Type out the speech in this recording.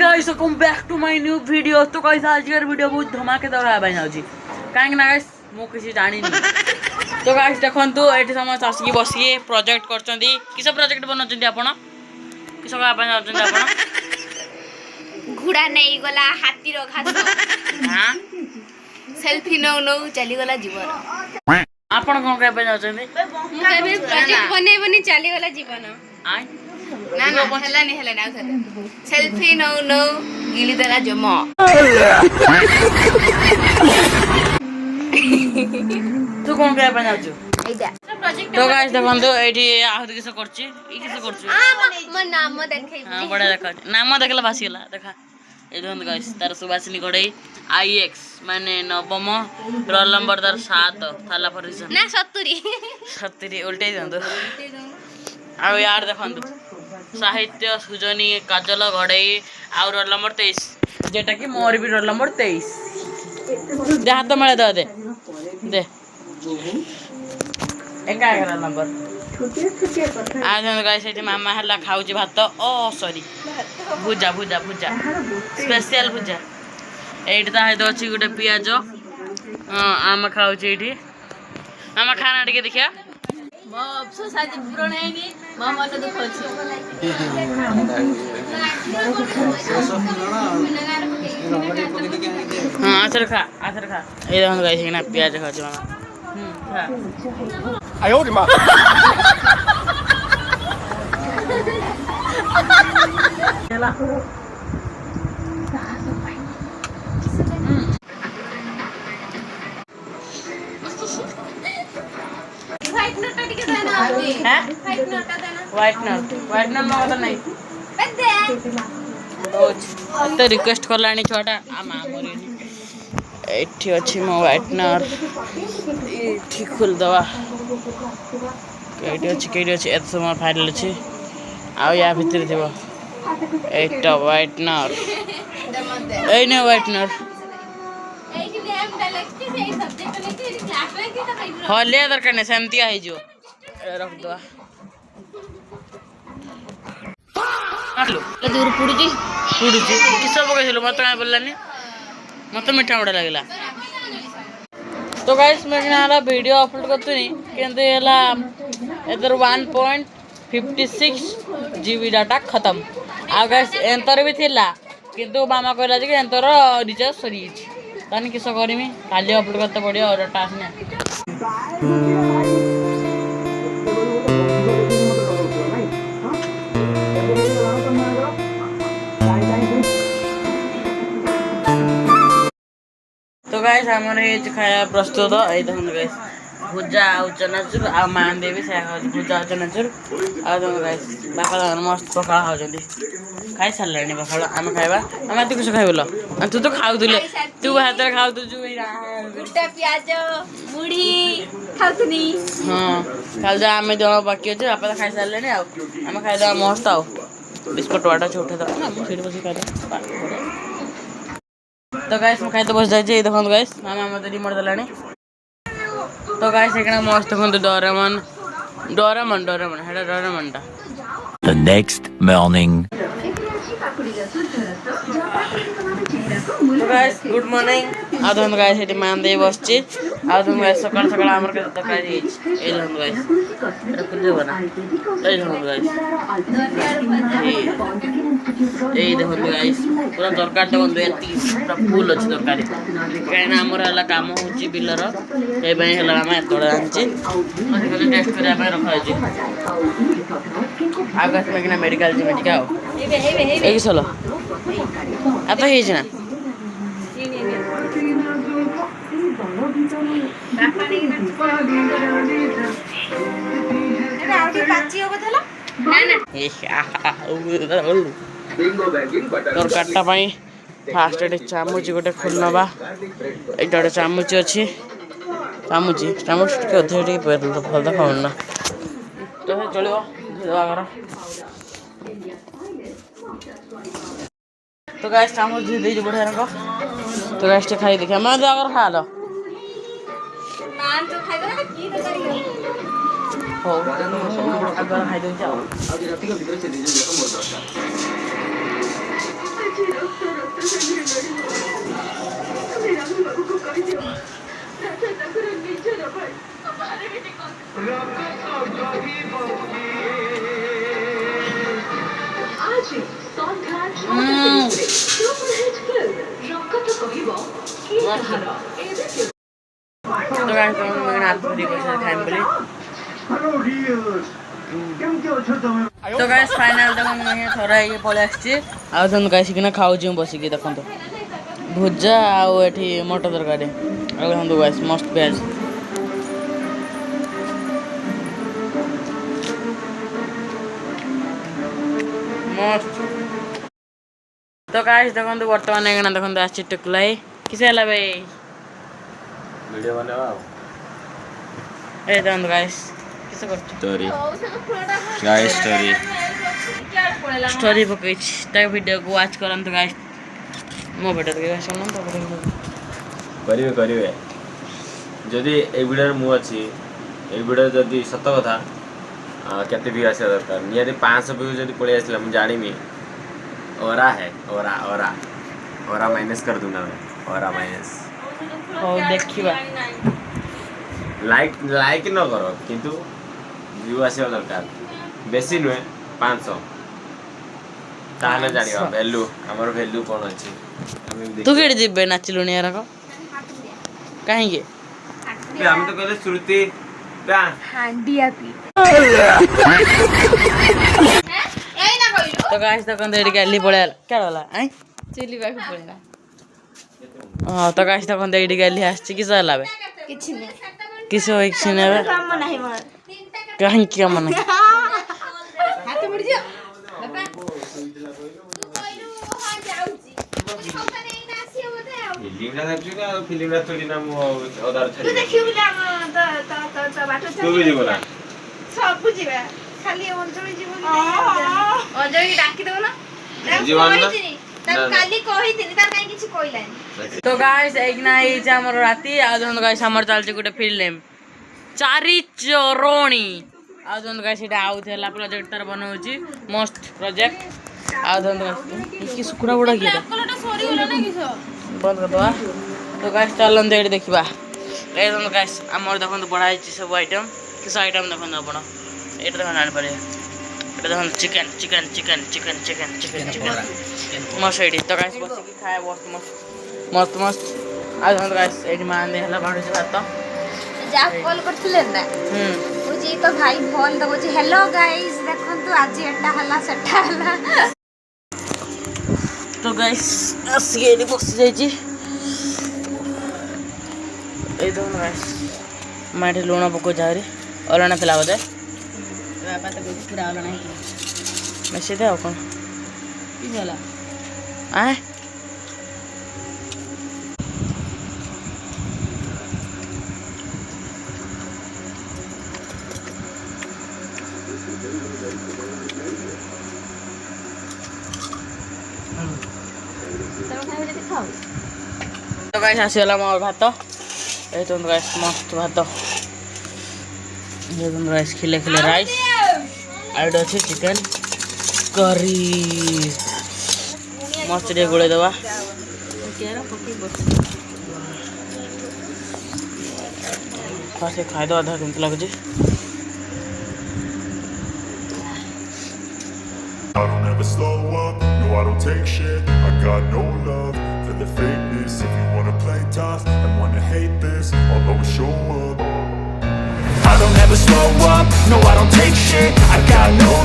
Guys welcome back to my new video. तो guys आज का वीडियो बहुत धमाकेदार है जाऊँगी कहीं ना गाइस मु किसी जानी नहीं। तो गाइस देखंतु एठी समस्त आसिकी बसिए प्रोजेक्ट करचंदी किस प्रोजेक्ट बनौचंदी आपण किस का आपण जाउचंदी आपण घुड़ा नहीं गला हाथी रो घास हां सेल्फी नो नो चली गला जीवन आपण कोन के जाउचंदी मु कहबे प्रोजेक्ट बने बने चली गला जीवन आय ना ना हला नहीं ना सेल्फी नो नो गिली देला जम तू कोन के जाउछु एटा प्रोजेक्ट तो गाइस देखंतु एठी आहुति किस करछि ई किस करछु म नाम देखै हां बड़ा देखा नाम देखला बासी गेला देखा ए देखंतु गाइस तार सुभाषिनी गडई आईएक्स माने नवम रोल नंबर तार 7 थाला परिसन ना 70 70 उल्टे दंतु आ यार देखंतु साहित्य सुजनी काजल घड़ई आउ रोल नंबर 23 जेटा कि मोर भी रोल नंबर 23 दे हाथ मेले दे दे एका रोल नंबर आज गाइस एठी मामा हल्ला खाउची भात ओ सॉरी भुजा भुजा भुजा स्पेशल भुजा एठी ता है दोची गुटे पियाज आम खाउची एठी आम खाना टिके देखिया म अफसोस आज पूर्ण है नी म मन दुख अछि हां आचर खा ए देखो गाइस ना प्याज खाउची मामा खा आयो रे मां चला व्हाइट नोट टिके देना आउती हैं व्हाइट नोट देना व्हाइट नोट मगत नहीं दे तो रिक्वेस्ट करलानी छुआटा आ मां मोरी एठी अछि मो व्हाइटनर एठी खोल दवा केडी अछि एत समय फाइल अछि आ या भीतर देबो एकटा व्हाइटनर ए ने व्हाइटनर एठी लेम डालेक्टी से सब्जेक्ट लेके क्लास में की त कहि हां ले दरकार ने शांति आइ जो रख दवा आलो तो दूर पुडुजी किस पकड़ो मत क्या बोलानी मत मीठा बड़ा लगला। तो गाइस मैं वीडियो अपलोड करतुनी किंतु एला एदर 1.56 GB डाटा खत्म आ गाइस एंतर भी थिला किंतु मामा कहला जे एंतर रिचार्ज सरी तानी किस करमी काली अपलोड करते पड़ियो और डाटा आसने तो गाइस हमर ये खाया प्रस्तुत ए देखन गाइस भुजा आ चनाचुर आ मान देवी से भुजा चनाचुर आ देखन गाइस बाका मस्त पका हो जल्दी खाई सारलेनी बाका हम खाइबा हम तू कुछ खाइबलो तू तो खाउ दिले तू हाथ रे खाउ तू गुड्डा प्याज मुड़ी खाउतनी हां काल जा हम जण बाकी अछि आपा खाई सारलेनी आ हम खाइ दा मस्त आ बिस्कुट वाटा छोटे दा ना फिर बसी खाइ तो गाइस मैं खाइते बस जाइए देखो गाइस मामा मत रिमोट दलानी तो गाइस एकना मस्त देखो डोरेमन हेडा डोरेमन टा The next morning. तो गाइस गुड मॉर्निंग आ देखो गाइस एटी मान दे बसची आ देखो गाइस सकाळ सकाळ हमर के तकारी ए देखो गाइस एटा कुले बना ए देखो गाइस ए देखो गाइस पूरा तरकारी तो बंद एती पूरा फुल अछि तरकारी काइना हमर हला काम होची बिलर ए बई हला हम एतोडा आंची खाली टेस्ट करे आपण रखा अछि आगत में किना मेडिकल जी मेडिकल ए चलो आता हे जना तरकाटा पाई फास्ट एटे चामुच गोटे खोल नबा एटा गोटे चामुच अछि चामुच के अधे भल देखा ना तो चलो घर तो गाइस चामुच दे दे बढ़िया रंग तो गाइस खाई देखिए मैं तो अगर खा लो मान तो खाइ दला की तो करियो हो अगर खाई दे जाओ तो गाइस मैं हाथ भरी पैसा खाइम बोली तो गाइस फाइनल तक मैं थोड़ा ये पळे आछी आ तन गाइस किना खाउ जिउ बसी की देखन तो भुजा आ एठी मटर तरकारी आ देखन तो गाइस मस्त प्याज मस्त तो गाइस देखन तो वर्तमान एगना देखन तो आछी टुकलाई किसे हला भाई वीडियो बनावा ए देखन तो गाइस किसे करछ स्टोरी गाइस स्टोरी पकईछ ता वीडियो को वॉच करन तो गाइस मो वीडियो के गाइस सुनन तो करिवे जदि ए वीडियो मु अछि ए वीडियो जदि सत कथा केते भी आसे दरकार नियति 500 व्यू जदि पळे आसला मु जानिमी ओरा है ओरा माइनस कर दूंगा मैं ओरा माइनस हो देखिबा लाइक न करो किंतु व्यू आसे दरकार बेसी नुए 500 ताहले जानिबा वैल्यू हमर वैल्यू कोन अछि तू केड़ी जिबे नाचिलुनी यार को काहे के हम तो कहले श्रुति बा हांडिया पी तो गाइस तो कंदे गैली पळेला क्या होला हैं चिली बाक पळेला हां तो गाइस तो कंदे गैली आछि कि जाला बे किछि नै किसे होई कि नै बे काम नाही मोर काहे के मन हाथ मुड़ जा बाबा तू कइलु हां जाउची पता नै ना आसी होते फिल्म ना थोड़ी ना मु ओदार तू देखिबु ना त बाटो तू भी जीवना सब बुझिबा खाली अंजलि जीवन अंजलि डाकी देबो ना जीवन ना काली कहिथिनी तार काई किछि कइलानी तो गाइस एक ना ई जे हमर राती आ जोन गाइस हमर चालचे गुटे फिल्म चारी चरोणी आ जोन गाइस एटा आउथेला प्रोजेक्ट तार बनौची मस्त प्रोजेक्ट आ जोन गाइस की सुकुड़ा बड़ा की कलटा सरी होला ना किछो बंद कर दवा तो गाइस चलन देडी देखिबा ए जोन गाइस हमर देखन तो बढाइची सब आइटम किस आइटम देखन आपण एटा देखन आन परे एटा देखन चिकन मस्त एडी तो गाइस बस की खाए मस्त आज हम गाइस एडी मान दे हला बाडू से भात जा कॉल करथिले ना बुझी तो भाई फोन तो बुझी हेलो गाइस देखन तू आज एटा हला सटा हला तो गाइस असि एडी बस जाईची ए दोन गाइस माठी लूण पको जारी ओलना तला बदे बापा तो पूरा ओलना है मैं सीधा हो कौन की होला आए तो गाइस आसीला मोर भात ए तो गाइस मस्त भात ये तो राइस खिले राइस आइड अच्छे चिकन करी मस्त टे गोले दवा फास्ट खाई दो आधा घंटा लग जी I don't ever slow up, no I don't take shit. I got no love for the fakeness. If you wanna play tough and wanna hate this, I'll always show up. I don't ever slow up, no I don't take shit. I got no